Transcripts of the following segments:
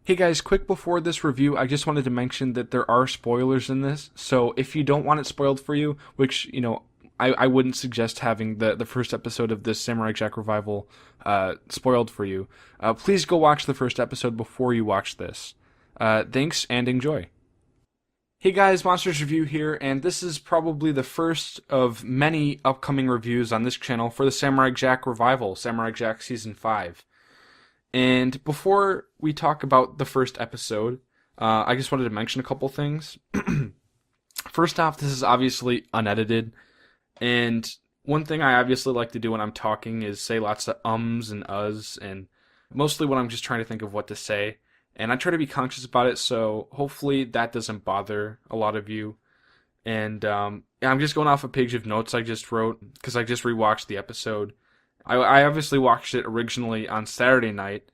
Hey guys, quick before this review, I just wanted to mention that there are spoilers in this. So if you don't want it spoiled for you, which, I wouldn't suggest having the first episode of this Samurai Jack revival spoiled for you, please go watch the first episode before you watch this. Thanks and enjoy. Hey guys, Monsters Review here, and this is probably the first of many upcoming reviews on this channel for the Samurai Jack revival, Samurai Jack Season 5. And before we talk about the first episode, I just wanted to mention a couple things. First off, this is obviously unedited, and one thing I obviously like to do when I'm talking is say lots of ums and uhs, and mostly when I'm just trying to think of what to say. And I try to be conscious about it, so hopefully that doesn't bother a lot of you. And yeah, I'm just going off a page of notes I just wrote because I just rewatched the episode. I obviously watched it originally on Saturday night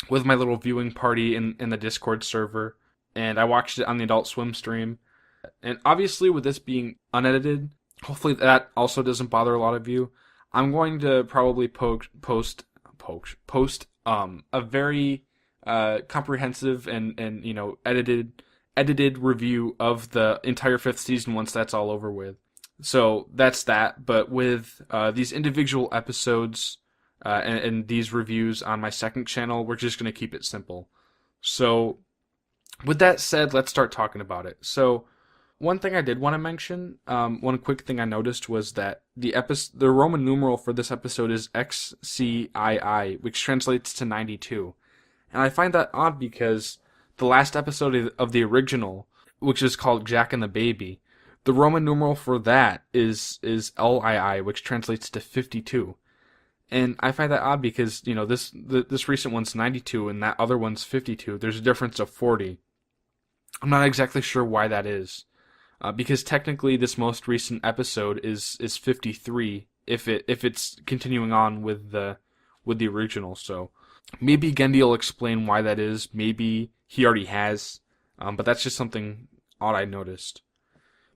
with my little viewing party in the Discord server, and I watched it on the Adult Swim stream. And obviously, with this being unedited, hopefully that also doesn't bother a lot of you. I'm going to probably post a very comprehensive and edited review of the entire fifth season once that's all over with. So that's that. But with these individual episodes and these reviews on my second channel, we're just going to keep it simple. So with that said, let's start talking about it. So one thing I did want to mention, one quick thing I noticed was that the Roman numeral for this episode is XCII, which translates to 92. And I find that odd because the last episode of the original, which is called Jack and the Baby, the Roman numeral for that is LII, which translates to 52. And I find that odd because, this recent one's 92 and that other one's 52. There's a difference of 40. I'm not exactly sure why that is. Because technically this most recent episode is 53 if it's continuing on with the original. So maybe Gendy will explain why that is. Maybe he already has. But that's just something odd I noticed.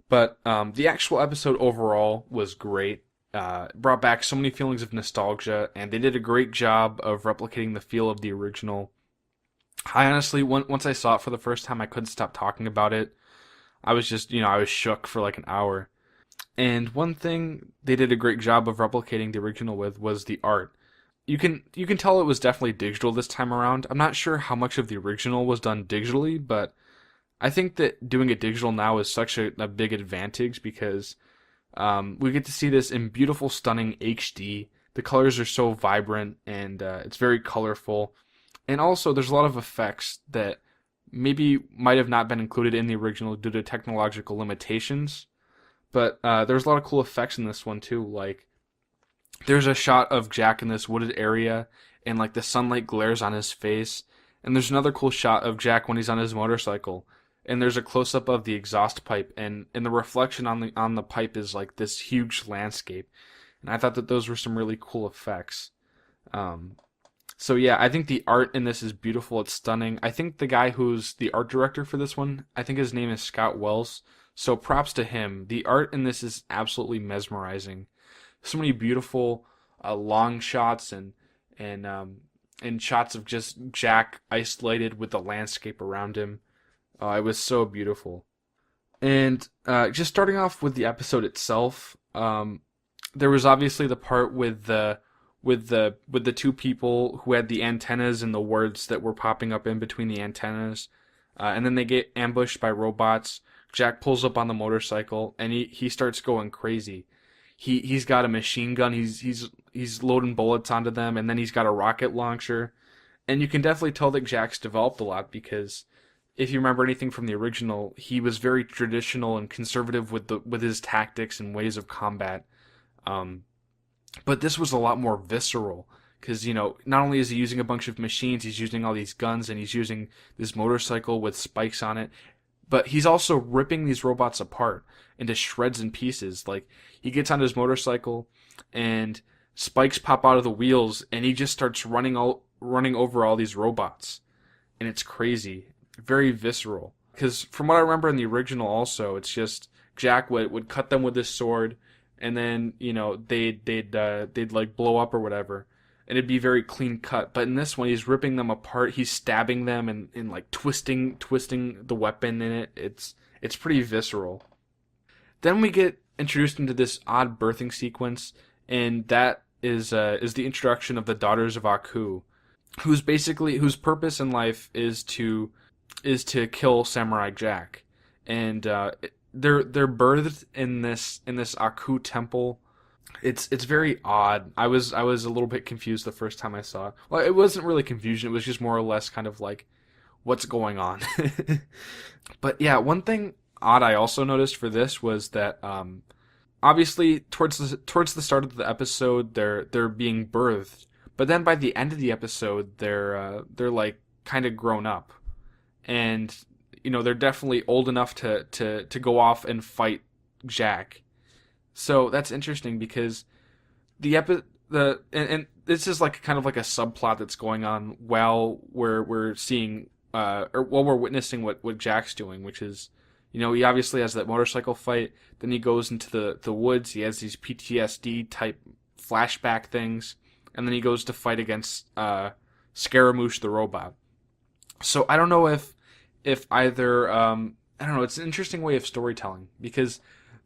But the actual episode overall was great. It brought back so many feelings of nostalgia, and they did a great job of replicating the feel of the original. I honestly, once I saw it for the first time, I couldn't stop talking about it. I was just, I was shook for like an hour. And one thing they did a great job of replicating the original with was the art. You can tell it was definitely digital this time around. I'm not sure how much of the original was done digitally, but I think that doing it digital now is such a big advantage because we get to see this in beautiful, stunning HD. The colors are so vibrant and it's very colorful. And also, there's a lot of effects that maybe might have not been included in the original due to technological limitations. But there's a lot of cool effects in this one too. Like, there's a shot of Jack in this wooded area and like the sunlight glares on his face. And there's another cool shot of Jack when he's on his motorcycle. And there's a close-up of the exhaust pipe, and the reflection on the pipe is like this huge landscape. And I thought that those were some really cool effects. So yeah, I think the art in this is beautiful. It's stunning. I think the guy who's the art director for this one, I think his name is Scott Wells. So props to him. The art in this is absolutely mesmerizing. So many beautiful long shots and shots of just Jack isolated with the landscape around him. It was so beautiful. And just starting off with the episode itself, there was obviously the part with the two people who had the antennas and the words that were popping up in between the antennas, and then they get ambushed by robots. Jack pulls up on the motorcycle and he starts going crazy. He's got a machine gun. He's loading bullets onto them, and then he's got a rocket launcher. And you can definitely tell that Jack's developed a lot because if you remember anything from the original, he was very traditional and conservative with his tactics and ways of combat. But this was a lot more visceral because, not only is he using a bunch of machines, he's using all these guns and he's using this motorcycle with spikes on it, but he's also ripping these robots apart into shreds and pieces. Like, he gets on his motorcycle and spikes pop out of the wheels and he just starts running over all these robots. And it's crazy. Very visceral. Because from what I remember in the original also, it's just Jack would cut them with his sword, and then they'd like blow up or whatever, and it'd be very clean cut. But in this one, he's ripping them apart. He's stabbing them and like twisting the weapon in it. It's pretty visceral. Then we get introduced into this odd birthing sequence, and that is the introduction of the daughters of Aku, whose purpose in life is to kill Samurai Jack, and they're birthed in this Aku temple. It's very odd. I was a little bit confused the first time I saw it. Well, it wasn't really confusion. It was just more or less kind of like, what's going on? But yeah, one thing odd I also noticed for this was that obviously towards the start of the episode they're being birthed, but then by the end of the episode they're like kind of grown up, and they're definitely old enough to go off and fight Jack. So that's interesting because and this is like kind of like a subplot that's going on while we're seeing or while we're witnessing what Jack's doing, which is, he obviously has that motorcycle fight. Then he goes into the woods. He has these PTSD type flashback things, and then he goes to fight against Scaramouche the robot. So I don't know if either I don't know. It's an interesting way of storytelling because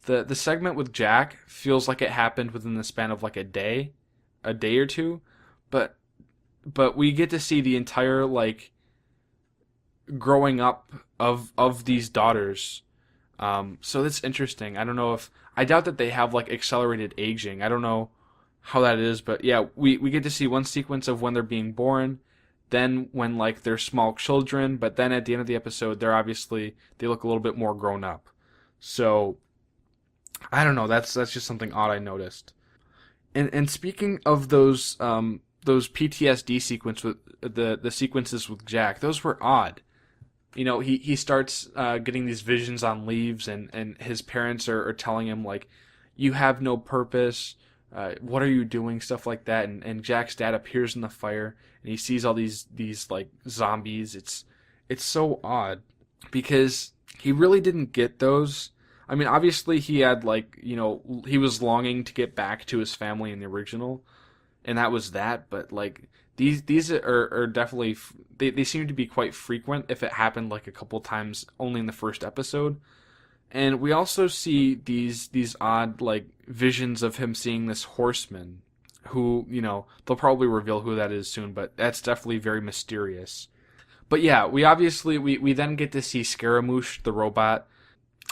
the segment with Jack feels like it happened within the span of like a day or two, but we get to see the entire like growing up of these daughters. So that's interesting. I doubt that they have like accelerated aging. I don't know how that is, but yeah, we get to see one sequence of when they're being born, then when like they're small children, but then at the end of the episode they look a little bit more grown up. So I don't know, that's just something odd I noticed. And speaking of those PTSD sequence with the sequences with Jack, those were odd. He starts getting these visions on leaves, and his parents are telling him, like, you have no purpose, what are you doing, stuff like that, and Jack's dad appears in the fire, and he sees all these like zombies. It's so odd, because he really didn't get those. I mean, obviously he had, like, he was longing to get back to his family in the original, and that was that, but, like, these are definitely, they seem to be quite frequent if it happened like a couple times only in the first episode. And we also see these odd like visions of him seeing this horseman who, they'll probably reveal who that is soon, but that's definitely very mysterious. But yeah, we then get to see Scaramouche the robot.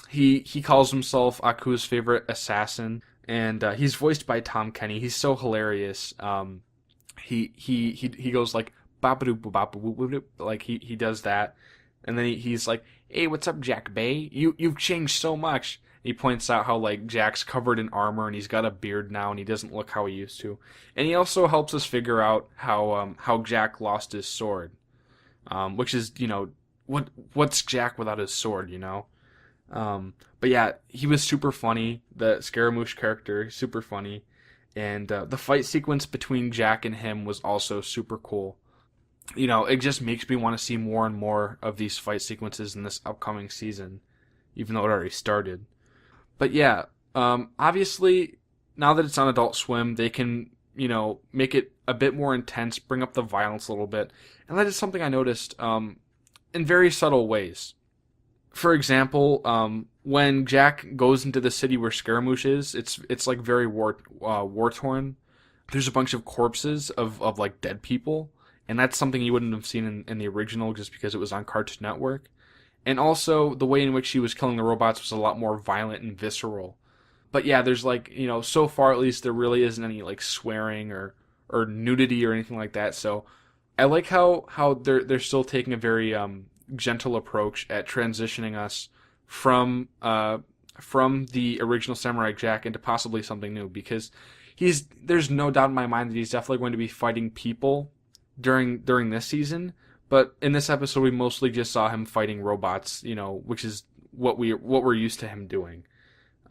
He calls himself Aku's favorite assassin, and he's voiced by Tom Kenny. He's so hilarious. He goes like bop-a-doop-bop-a-doop, like he does that, and then he's like, "Hey, what's up, Jack Bay? You've changed so much." He points out how like Jack's covered in armor and he's got a beard now and he doesn't look how he used to. And he also helps us figure out how Jack lost his sword, which is, what's Jack without his sword, But yeah, he was super funny. The Scaramouche character, super funny. And the fight sequence between Jack and him was also super cool. It just makes me want to see more and more of these fight sequences in this upcoming season, even though it already started. But yeah, obviously, now that it's on Adult Swim, they can, make it a bit more intense, bring up the violence a little bit. And that is something I noticed in very subtle ways. For example, when Jack goes into the city where Scaramouche is, it's like very war torn. There's a bunch of corpses of like dead people, and that's something you wouldn't have seen in the original just because it was on Cartoon Network. And also the way in which he was killing the robots was a lot more violent and visceral. But yeah, there's like, so far at least there really isn't any like swearing or nudity or anything like that. So I like how they're still taking a very gentle approach at transitioning us from the original Samurai Jack into possibly something new, because there's no doubt in my mind that he's definitely going to be fighting people during this season, but in this episode we mostly just saw him fighting robots, which is what we're used to him doing.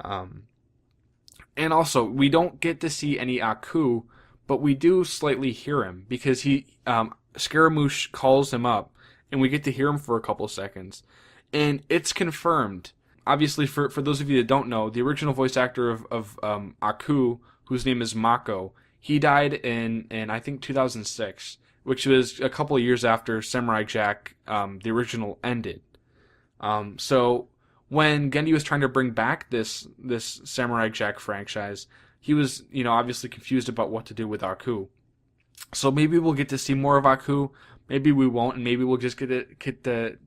And also we don't get to see any Aku, but we do slightly hear him because Scaramouche calls him up, and we get to hear him for a couple seconds. And it's confirmed. Obviously, for those of you that don't know, the original voice actor of Aku, whose name is Mako, He died in I think 2006, which was a couple of years after Samurai Jack, the original, ended. So when Gendy was trying to bring back this Samurai Jack franchise, he was, obviously confused about what to do with Aku. So maybe we'll get to see more of Aku. Maybe we won't, and maybe we'll just get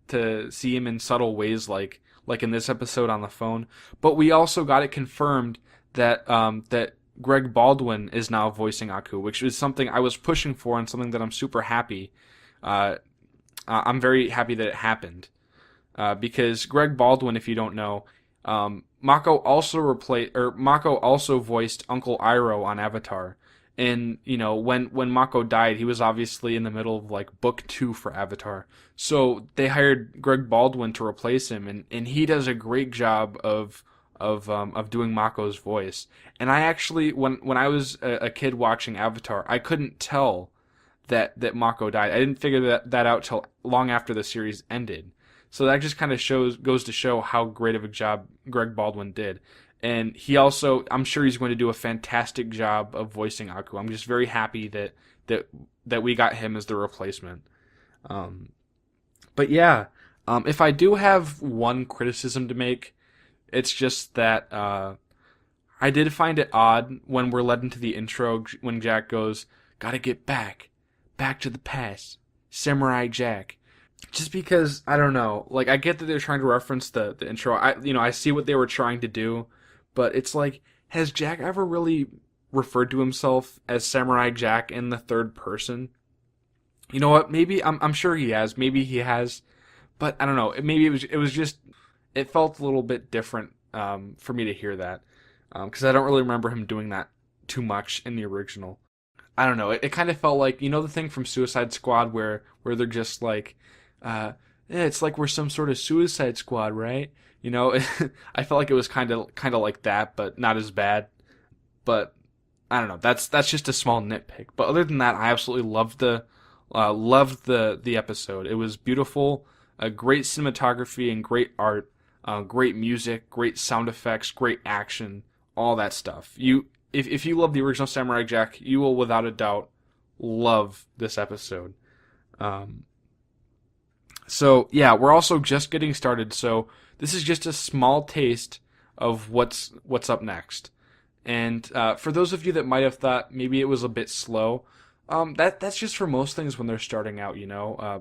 to see him in subtle ways, like in this episode on the phone. But we also got it confirmed that Greg Baldwin is now voicing Aku, which is something I was pushing for and something that I'm super happy. I'm very happy that it happened. Because Greg Baldwin, if you don't know, Mako also voiced Uncle Iroh on Avatar, and when Mako died, he was obviously in the middle of like book 2 for Avatar, so they hired Greg Baldwin to replace him, and he does a great job of doing Mako's voice. And I actually, when I was a kid watching Avatar, I couldn't tell that Mako died. I didn't figure that out till long after the series ended. So that just kind of goes to show how great of a job Greg Baldwin did. And he also, I'm sure he's going to do a fantastic job of voicing Aku. I'm just very happy that we got him as the replacement. But yeah, if I do have one criticism to make, it's just that I did find it odd when we're led into the intro when Jack goes, "Gotta get back to the past, Samurai Jack." Just because, I don't know, like, I get that they're trying to reference the intro. I see what they were trying to do, but it's like, has Jack ever really referred to himself as Samurai Jack in the third person? You know what? Maybe I'm sure he has. Maybe he has, but I don't know. Maybe it was just, it felt a little bit different for me to hear that, because I don't really remember him doing that too much in the original. I don't know. It kind of felt like, the thing from Suicide Squad where they're just like, yeah, it's like we're some sort of Suicide Squad, right? I felt like it was kind of like that, but not as bad. But I don't know. That's just a small nitpick. But other than that, I absolutely loved the episode. It was beautiful, great cinematography and great art, great music, great sound effects, great action, all that stuff. If you love the original Samurai Jack, you will without a doubt love this episode. So yeah, we're also just getting started. So this is just a small taste of what's up next. And for those of you that might have thought maybe it was a bit slow, that's just for most things when they're starting out.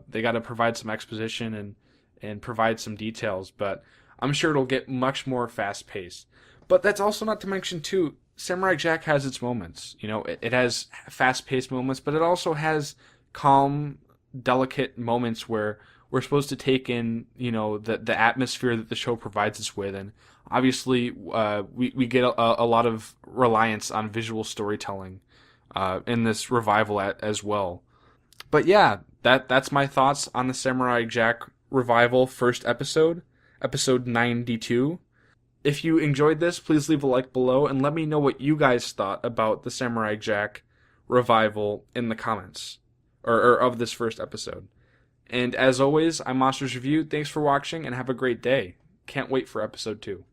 They got to provide some exposition and provide some details. But I'm sure it'll get much more fast paced. But that's also not to mention too, Samurai Jack has its moments. It has fast paced moments, but it also has calm, delicate moments where we're supposed to take in, the atmosphere that the show provides us with, and obviously we get a lot of reliance on visual storytelling in this revival as well. But yeah, that's my thoughts on the Samurai Jack revival first episode 92. If you enjoyed this, please leave a like below and let me know what you guys thought about the Samurai Jack revival in the comments or of this first episode. And as always, I'm Monsters Review. Thanks for watching and have a great day. Can't wait for episode 2.